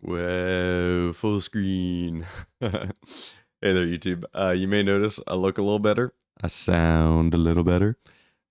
Whoa, full screen. Hey there, YouTube. You may notice I look a little better. I sound a little better.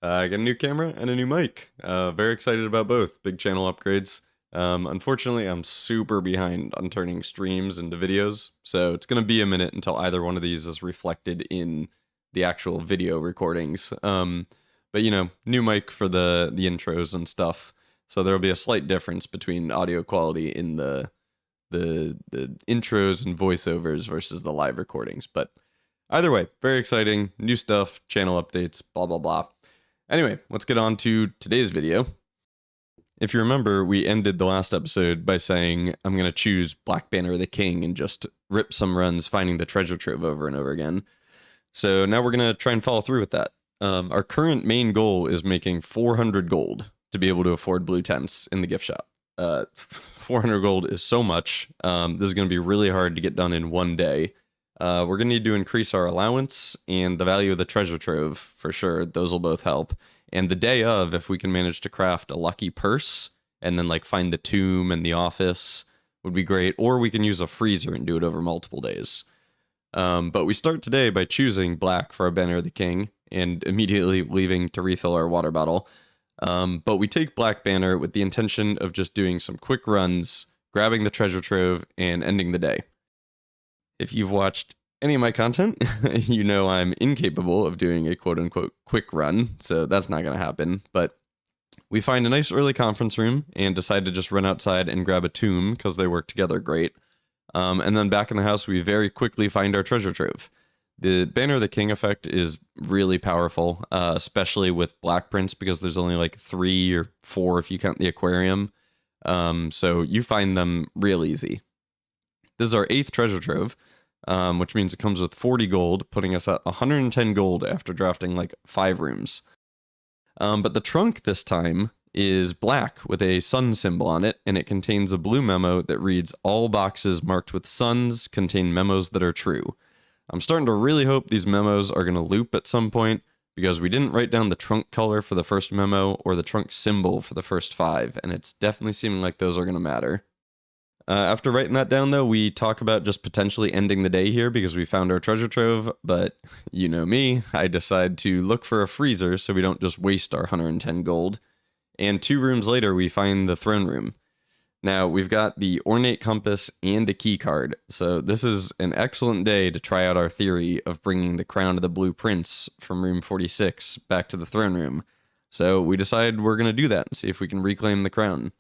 I got a new camera and a new mic. Very excited about both. Big channel upgrades. Unfortunately, I'm super behind on turning streams into videos, so it's going to be a minute until either one of these is reflected in the actual video recordings. But you know, new mic for the intros and stuff. So there'll be a slight difference between audio quality in the intros and voiceovers versus the live recordings. But either way, very exciting, new stuff, channel updates, blah, blah, blah. Anyway, let's get on to today's video. If you remember, we ended the last episode by saying I'm going to choose Black Banner of the King and just rip some runs finding the treasure trove over and over again. So now we're going to try and follow through with that. Our current main goal is making 400 gold to be able to afford blue tents in the gift shop. 400 gold is so much. This is going to be really hard to get done in one day. We're going to need to increase our allowance and the value of the treasure trove for sure. Those will both help. And the day of, if we can manage to craft a lucky purse and then like find the tomb and the office would be great. Or we can use a freezer and do it over multiple days. But we start today by choosing black for our Banner of the King and immediately leaving to refill our water bottle. But we take Black Banner with the intention of just doing some quick runs, grabbing the treasure trove, and ending the day. If you've watched any of my content, you know I'm incapable of doing a quote-unquote quick run, so that's not going to happen. But we find a nice early conference room and decide to just run outside and grab a tomb because they work together great. And then back in the house, we very quickly find our treasure trove. The Banner of the King effect is really powerful, especially with black prints because there's only like 3 or 4 if you count the aquarium. So you find them real easy. This is our 8th treasure trove, which means it comes with 40 gold, putting us at 110 gold after drafting like 5 rooms. But the trunk this time is black with a sun symbol on it, and it contains a blue memo that reads, "All boxes marked with suns contain memos that are true." I'm starting to really hope these memos are going to loop at some point because we didn't write down the trunk color for the first memo or the trunk symbol for the first 5, and it's definitely seeming like those are going to matter. After writing that down, though, we talk about just potentially ending the day here because we found our treasure trove, but you know me, I decide to look for a freezer so we don't just waste our 110 gold. And 2 rooms later, we find the throne room. Now, we've got the ornate compass and a key card, so this is an excellent day to try out our theory of bringing the crown of the Blue Prince from room 46 back to the throne room. So we decide we're going to do that and see if we can reclaim the crown.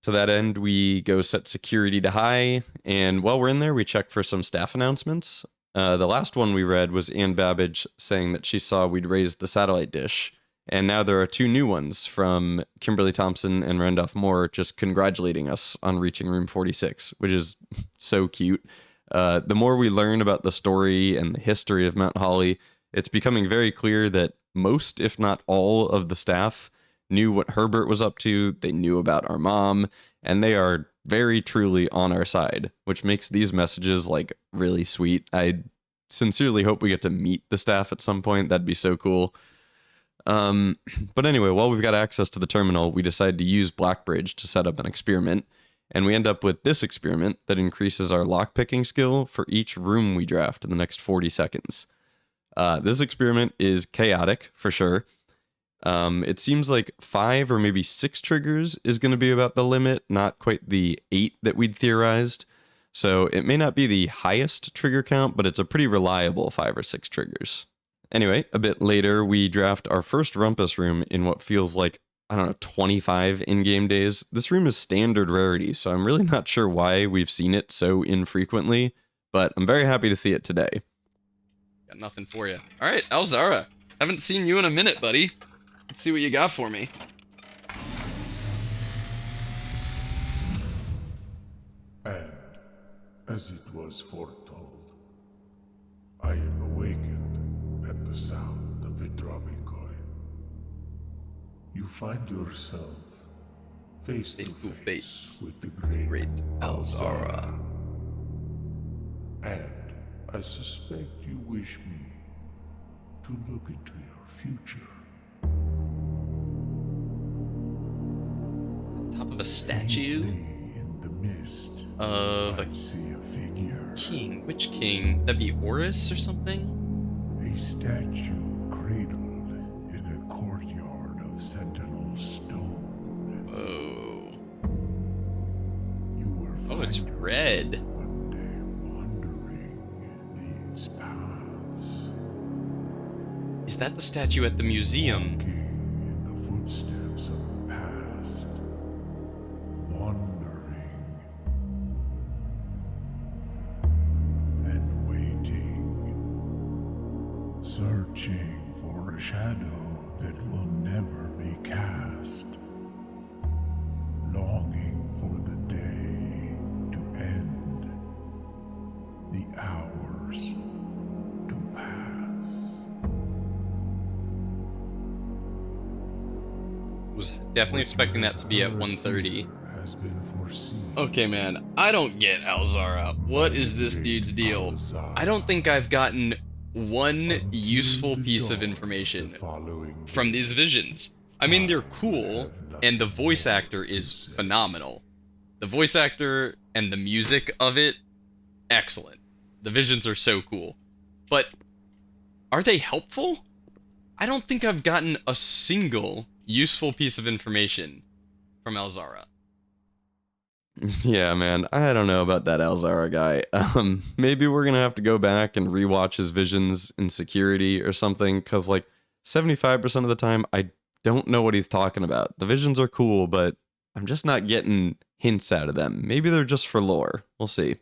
To that end, we go set security to high, and while we're in there, we check for some staff announcements. The last one we read was Ann Babbage saying that she saw we'd raised the satellite dish. And now there are 2 new ones from Kimberly Thompson and Randolph Moore just congratulating us on reaching room 46, which is so cute. The more we learn about the story and the history of Mount Holly, it's becoming very clear that most, if not all, of the staff knew what Herbert was up to, they knew about our mom, and they are very truly on our side, which makes these messages like really sweet. I sincerely hope we get to meet the staff at some point. That'd be so cool. But anyway, while we've got access to the terminal, we decide to use Blackbridge to set up an experiment, and we end up with this experiment that increases our lockpicking skill for each room we draft in the next 40 seconds. This experiment is chaotic, for sure. It seems like 5 or maybe 6 triggers is going to be about the limit, not quite the 8 that we'd theorized. So it may not be the highest trigger count, but it's a pretty reliable 5 or 6 triggers. Anyway, a bit later, we draft our first Rumpus room in what feels like, I don't know, 25 in-game days. This room is standard rarity, so I'm really not sure why we've seen it so infrequently, but I'm very happy to see it today. Got nothing for you. Alright, Alzara. Haven't seen you in a minute, buddy. Let's see what you got for me. And, as it was foretold, I am awakened at the sound of a dropping coin. You find yourself face to face with the great Alzara. And I suspect you wish me to look into your future. Top of a statue? In the mist, Of I a see a figure. king. Which king? That'd be Oris or something? A statue cradled in a courtyard of sentinel stone. Oh. You will Oh, it's find red. yourself one day wandering these paths, Is that the statue at the museum? walking in the footsteps of the past, wandering and waiting, searching for a shadow that will never be cast, longing for the day to end, the hours to pass. Was definitely expecting that to be at 1:30. Has been foreseen. Okay, man, I don't get Alzara. What is this dude's deal? I don't think I've gotten one Until useful the piece of dawn information the following from day, these visions. I mean, they're I cool, have and the nothing voice more actor to is say. phenomenal. The voice actor and the music of it, excellent. The visions are so cool. But are they helpful? I don't think I've gotten a single useful piece of information from Alzara. Yeah, man, I don't know about that Alzara guy. Maybe we're gonna have to go back and rewatch his visions in security or something, because like 75% of the time, I don't know what he's talking about. The visions are cool, but I'm just not getting hints out of them. Maybe they're just for lore. We'll see.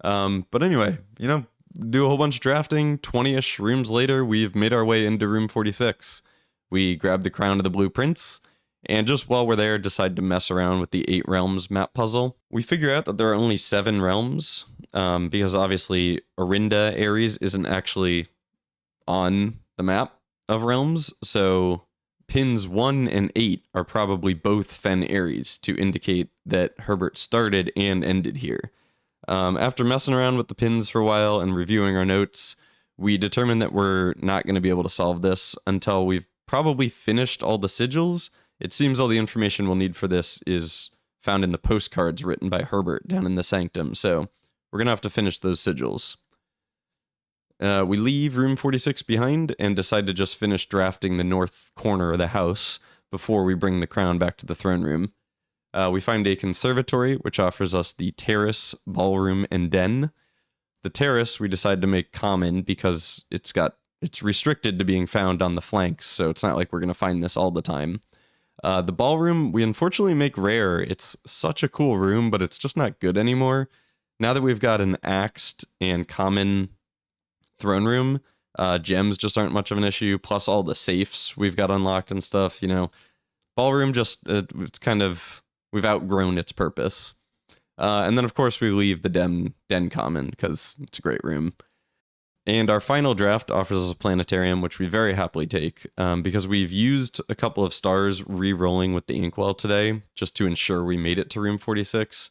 But anyway, do a whole bunch of drafting. 20-ish rooms later, we've made our way into room 46. We grab the crown of the blueprints, and just while we're there, decide to mess around with the 8 realms map puzzle. We figure out that there are only 7 realms, because obviously Orinda Ares isn't actually on the map of realms, so pins 1 and 8 are probably both Fen Ares to indicate that Herbert started and ended here. After messing around with the pins for a while and reviewing our notes, we determined that we're not going to be able to solve this until we've probably finished all the sigils. It seems all the information we'll need for this is found in the postcards written by Herbert down in the sanctum, so we're going to have to finish those sigils. We leave room 46 behind and decide to just finish drafting the north corner of the house before we bring the crown back to the throne room. We find a conservatory, which offers us the terrace, ballroom, and den. The terrace we decide to make common because it's restricted to being found on the flanks, so it's not like we're going to find this all the time. The ballroom, we unfortunately make rare. It's such a cool room, but it's just not good anymore. Now that we've got an axed and common throne room, gems just aren't much of an issue, plus all the safes we've got unlocked and stuff, Ballroom just, it's kind of, we've outgrown its purpose. And then, of course, we leave the den common, because it's a great room. And our final draft offers us a planetarium, which we very happily take, because we've used a couple of stars re-rolling with the inkwell today, just to ensure we made it to room 46.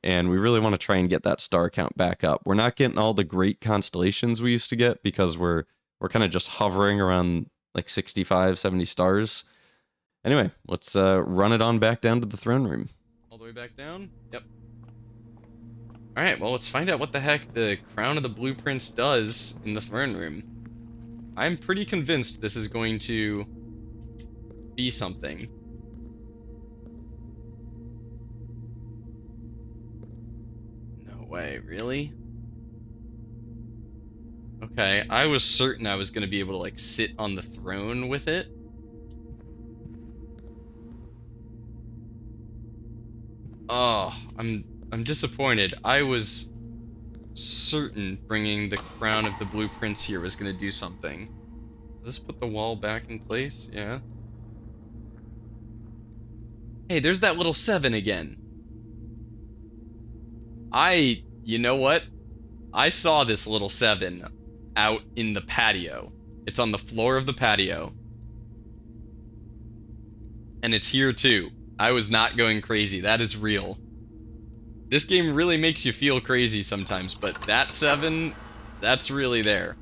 And we really want to try and get that star count back up. We're not getting all the great constellations we used to get, because we're kind of just hovering around like 65, 70 stars. Anyway, let's run it on back down to the throne room. All the way back down? Yep. Alright, well, let's find out what the heck the Crown of the Blueprints does in the throne room. I'm pretty convinced this is going to be something. No way, really? Okay, I was certain I was going to be able to, like, sit on the throne with it. Oh, I'm disappointed. I was certain bringing the Crown of the Blueprints here was going to do something. Does this put the wall back in place? Yeah. Hey, there's that little 7 again. You know what? I saw this little 7 out in the patio. It's on the floor of the patio. And it's here too. I was not going crazy. That is real. This game really makes you feel crazy sometimes, but that 7, that's really there.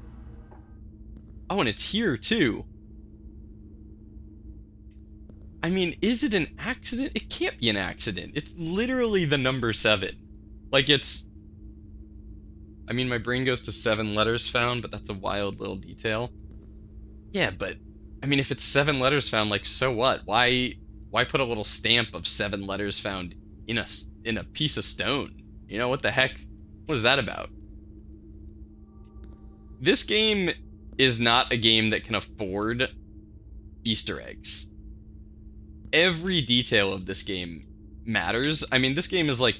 Oh, and it's here too. I mean, is it an accident? It can't be an accident. It's literally the number 7. Like, it's... I mean, my brain goes to 7 letters found, but that's a wild little detail. Yeah, but, I mean, if it's 7 letters found, like, so what? Why put a little stamp of 7 letters found in a piece of stone? You know, what the heck? What is that about? This game is not a game that can afford Easter eggs. Every detail of this game matters. I mean, this game is like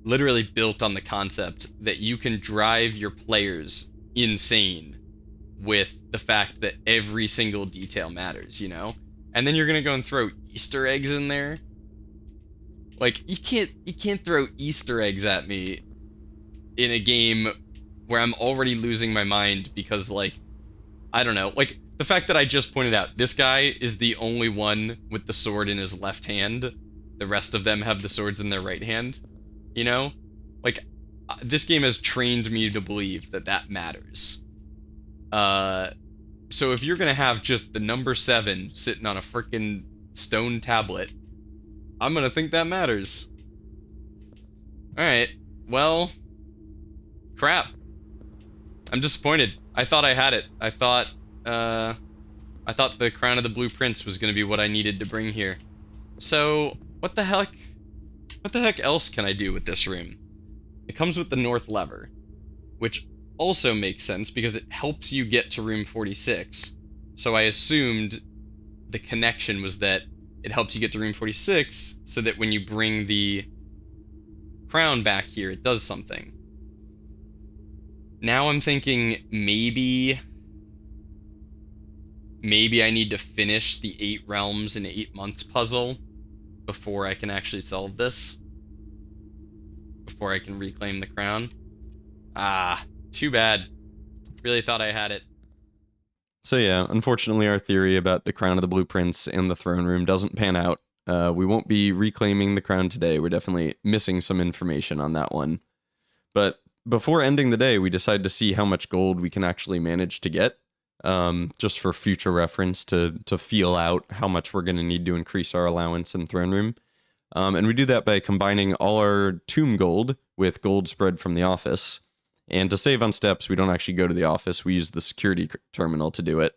literally built on the concept that you can drive your players insane with the fact that every single detail matters, you know? And then you're gonna go and throw Easter eggs in there? Like, you can't throw Easter eggs at me in a game where I'm already losing my mind because, like, I don't know, like, the fact that I just pointed out, this guy is the only one with the sword in his left hand. The rest of them have the swords in their right hand. You know? Like, this game has trained me to believe that that matters. So if you're gonna have just the number 7 sitting on a frickin' stone tablet, I'm gonna think that matters. Alright, well... crap. I'm disappointed. I thought I had it. I thought the Crown of the Blue Prince was gonna be what I needed to bring here. So, what the heck else can I do with this room? It comes with the north lever, which also makes sense because it helps you get to room 46. So I assumed the connection was that it helps you get to room 46 so that when you bring the crown back here, it does something. Now I'm thinking maybe I need to finish the 8 realms in 8 months puzzle before I can actually solve this. Before I can reclaim the crown. Ah, too bad. Really thought I had it. So yeah, unfortunately our theory about the Crown of the Blue Prince and the throne room doesn't pan out. We won't be reclaiming the crown today. We're definitely missing some information on that one. But before ending the day, we decided to see how much gold we can actually manage to get, just for future reference to feel out how much we're going to need to increase our allowance in throne room. And we do that by combining all our tomb gold with gold spread from the office. And to save on steps, we don't actually go to the office. We use the security terminal to do it.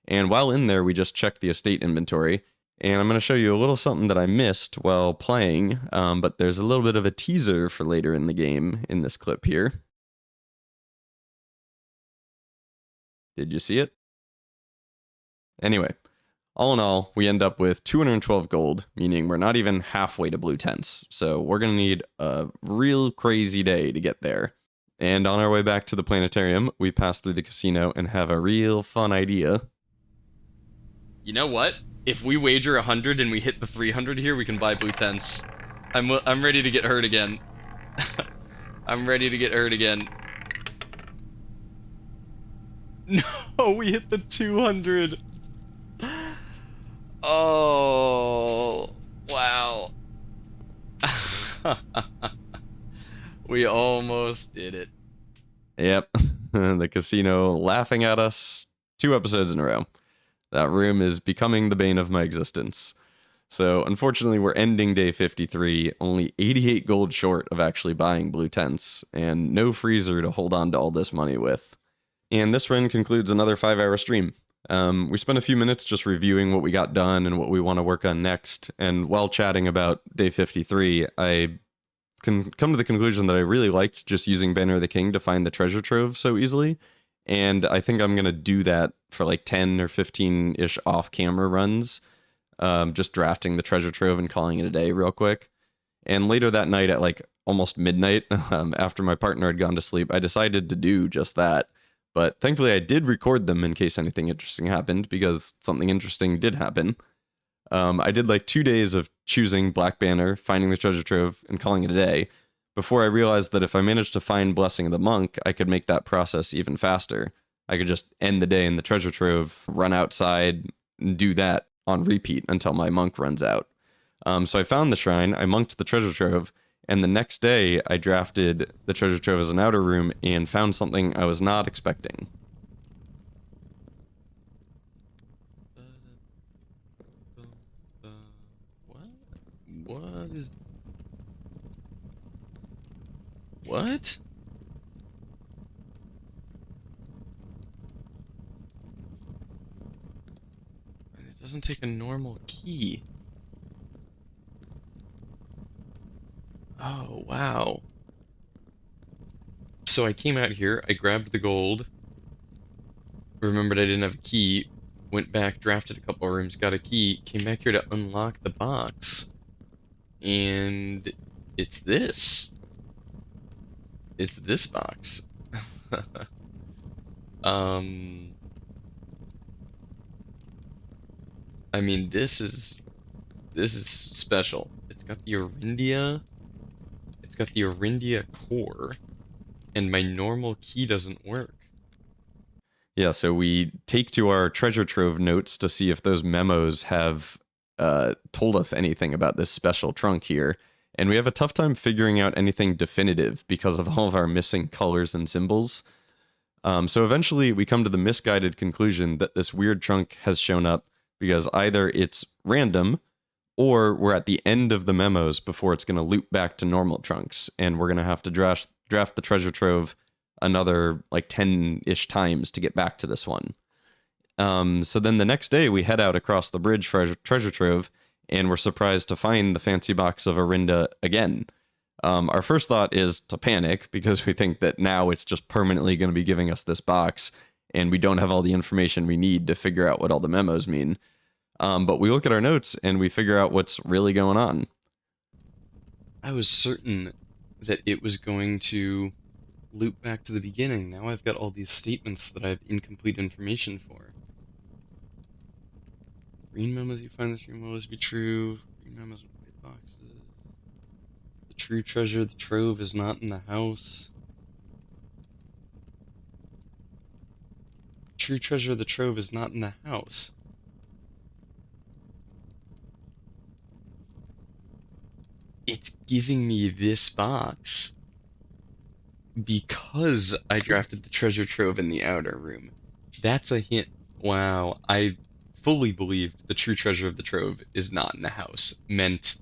And while in there, we just check the estate inventory. And I'm going to show you a little something that I missed while playing, but there's a little bit of a teaser for later in the game in this clip here. Did you see it? Anyway, all in all, we end up with 212 gold, meaning we're not even halfway to blue tents. So we're going to need a real crazy day to get there. And on our way back to the planetarium, we pass through the casino and have a real fun idea. You know what? If we wager 100 and we hit the 300 here, we can buy blue tents. I'm ready to get hurt again. I'm ready to get hurt again. No, we hit the 200. Oh, wow. We almost did it. Yep, the casino laughing at us 2 episodes in a row. That room is becoming the bane of my existence. So unfortunately, we're ending day 53, only 88 gold short of actually buying blue tents, and no freezer to hold on to all this money with. And this run concludes another 5-hour stream. We spent a few minutes just reviewing what we got done and what we want to work on next, and while chatting about day 53, I can come to the conclusion that I really liked just using Banner of the King to find the treasure trove so easily, and I think I'm going to do that for like 10 or 15-ish off-camera runs, just drafting the treasure trove and calling it a day real quick. And later that night at like almost midnight, after my partner had gone to sleep, I decided to do just that. But thankfully I did record them in case anything interesting happened, because something interesting did happen. I did like 2 days of choosing Black Banner, finding the treasure trove, and calling it a day, before I realized that if I managed to find Blessing of the Monk, I could make that process even faster. I could just end the day in the treasure trove, run outside, and do that on repeat until my monk runs out. So I found the shrine, I monked the treasure trove, and the next day I drafted the treasure trove as an outer room and found something I was not expecting. is... What? It doesn't take a normal key. Oh, wow. So I came out here, I grabbed the gold, remembered I didn't have a key, went back, drafted a couple of rooms, got a key, came back here to unlock the box, and it's this. It's this box. um, I mean, this is special. It's got the Orinda. It's got the Orinda core, and my normal key doesn't work. Yeah, so we take to our treasure trove notes to see if those memos have told us anything about this special trunk here. And we have a tough time figuring out anything definitive because of all of our missing colors and symbols. So eventually we come to the misguided conclusion that this weird trunk has shown up because either it's random or we're at the end of the memos before it's going to loop back to normal trunks. And we're going to have to draft the treasure trove another like 10-ish times to get back to this one. So then the next day we head out across the bridge for treasure trove, and we're surprised to find the fancy box of Orinda again. Our first thought is to panic because we think that now it's just permanently going to be giving us this box, and we don't have all the information we need to figure out what all the memos mean. But we look at our notes and we figure out what's really going on. I was certain that it was going to loop back to the beginning. Now I've got all these statements that I have incomplete information for. Green memos, you find this green memos to be true. Green memos with white boxes. The true treasure, the trove, is not in the house. True treasure, the trove, is not in the house. It's giving me this box because I drafted the treasure trove in the outer room. That's a hint. Wow, I fully believed the true treasure of the trove is not in the house. Meant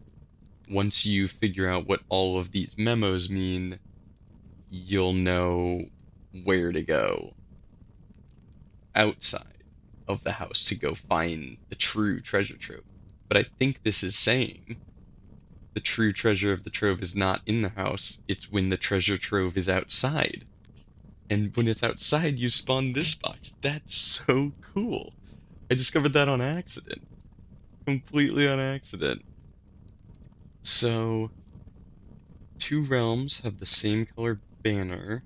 once you figure out what all of these memos mean, you'll know where to go outside of the house to go find the true treasure trove. But I think this is saying the true treasure of the trove is not in the house, it's when the treasure trove is outside. And when it's outside, you spawn this box. That's so cool. I discovered that on accident. Completely on accident. So, two realms have the same color banner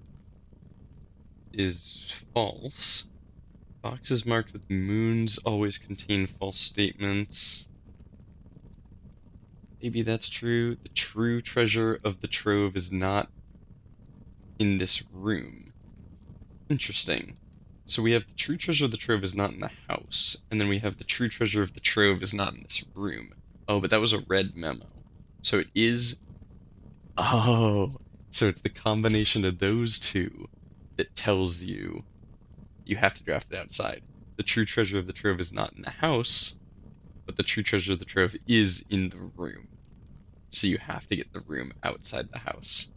is false. Boxes marked with moons always contain false statements. Maybe that's true. The true treasure of the trove is not in this room. Interesting. So we have the true treasure of the trove is not in the house, and then we have the true treasure of the trove is not in this room. Oh, but that was a red memo. So it is... Oh, so it's the combination of those two that tells you you have to draft it outside. The true treasure of the trove is not in the house, but the true treasure of the trove is in the room. So you have to get the room outside the house.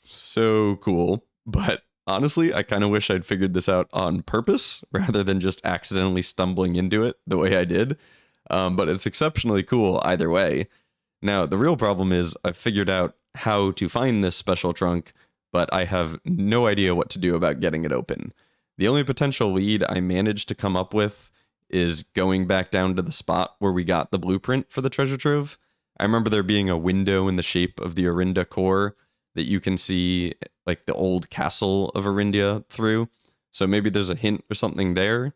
So cool. But honestly, I kind of wish I'd figured this out on purpose rather than just accidentally stumbling into it the way I did. But it's exceptionally cool either way. Now, the real problem is I've figured out how to find this special trunk, but I have no idea what to do about getting it open. The only potential lead I managed to come up with is going back down to the spot where we got the blueprint for the treasure trove. I remember there being a window in the shape of the Orinda core that you can see like the old castle of Orinda through. So maybe there's a hint or something there,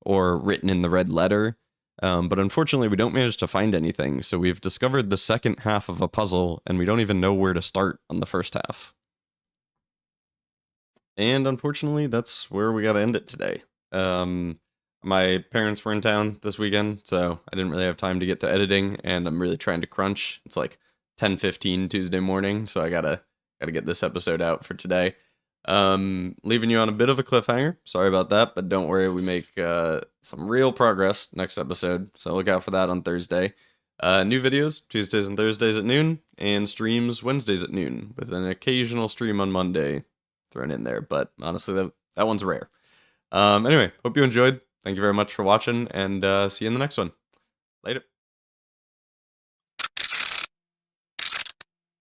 or written in the red letter. But unfortunately, we don't manage to find anything. So we've discovered the second half of a puzzle, and we don't even know where to start on the first half. And unfortunately, that's where we got to end it today. My parents were in town this weekend, so I didn't really have time to get to editing, and I'm really trying to crunch. It's like 10:15 Tuesday morning, so I gotta get this episode out for today. Leaving you on a bit of a cliffhanger. Sorry about that, but don't worry, we make some real progress next episode, so look out for that on Thursday. New videos Tuesdays and Thursdays at noon, and streams Wednesdays at noon, with an occasional stream on Monday thrown in there. But honestly, that one's rare. Anyway, hope you enjoyed. Thank you very much for watching, and see you in the next one. Later.